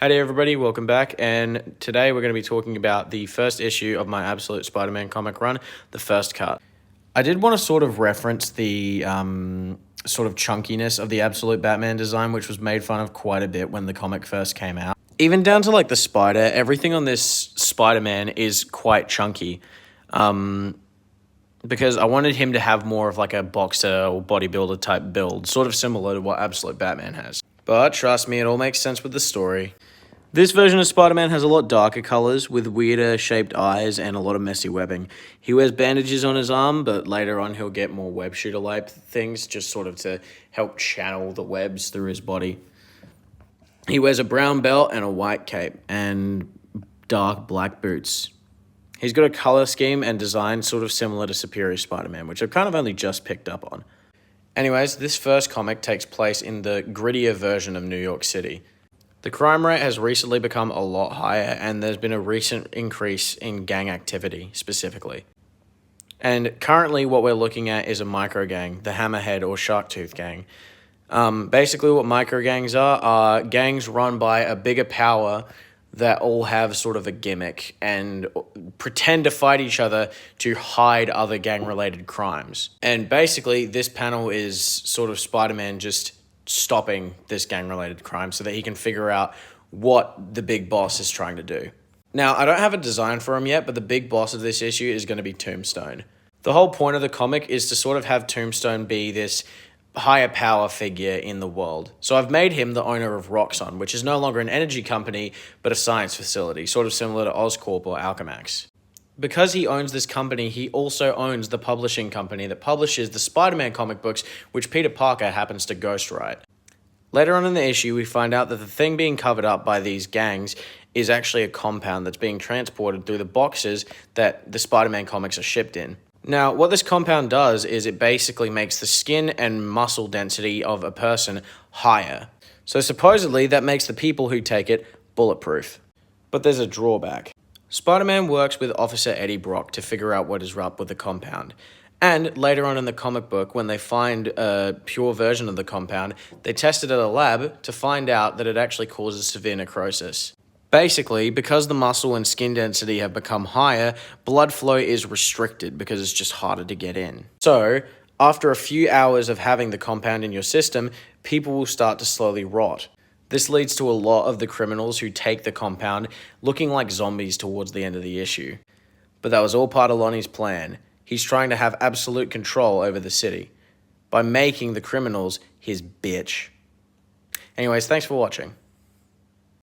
Howdy everybody, welcome back, and today we're going to be talking about the first issue of my Absolute Spider-Man comic run, the first cut. I did want to sort of reference the sort of chunkiness of the Absolute Batman design, which was made fun of quite a bit when the comic first came out. Even down to like the spider, everything on this Spider-Man is quite chunky. Because I wanted him to have more of like a boxer or bodybuilder type build, sort of similar to what Absolute Batman has. But trust me, it all makes sense with the story. This version of Spider-Man has a lot darker colors with weirder shaped eyes and a lot of messy webbing. He wears bandages on his arm, but later on he'll get more web shooter-like things just sort of to help channel the webs through his body. He wears a brown belt and a white cape and dark black boots. He's got a color scheme and design sort of similar to Superior Spider-Man, which I've kind of only just picked up on. Anyways, this first comic takes place in the grittier version of New York City. The crime rate has recently become a lot higher, and there's been a recent increase in gang activity, specifically. And currently what we're looking at is a micro gang, the Hammerhead or Sharktooth gang. Basically what micro gangs are gangs run by a bigger power that all have sort of a gimmick and pretend to fight each other to hide other gang-related crimes. And basically this panel is sort of Spider-Man just stopping this gang-related crime so that he can figure out what the big boss is trying to do. Now, I don't have a design for him yet, but the big boss of this issue is going to be Tombstone. The whole point of the comic is to sort of have Tombstone be this higher power figure in the world. So I've made him the owner of Roxxon, which is no longer an energy company, but a science facility, sort of similar to Oscorp or Alchemax. Because he owns this company, he also owns the publishing company that publishes the Spider-Man comic books, which Peter Parker happens to ghostwrite. Later on in the issue, we find out that the thing being covered up by these gangs is actually a compound that's being transported through the boxes that the Spider-Man comics are shipped in. Now, what this compound does is it basically makes the skin and muscle density of a person higher. So supposedly, that makes the people who take it bulletproof. But there's a drawback. Spider-Man works with Officer Eddie Brock to figure out what is up with the compound. And later on in the comic book, when they find a pure version of the compound, they test it at a lab to find out that it actually causes severe necrosis. Basically, because the muscle and skin density have become higher, blood flow is restricted because it's just harder to get in. So, after a few hours of having the compound in your system, people will start to slowly rot. This leads to a lot of the criminals who take the compound looking like zombies towards the end of the issue. But that was all part of Lonnie's plan. He's trying to have absolute control over the city by making the criminals his bitch. Anyways, thanks for watching.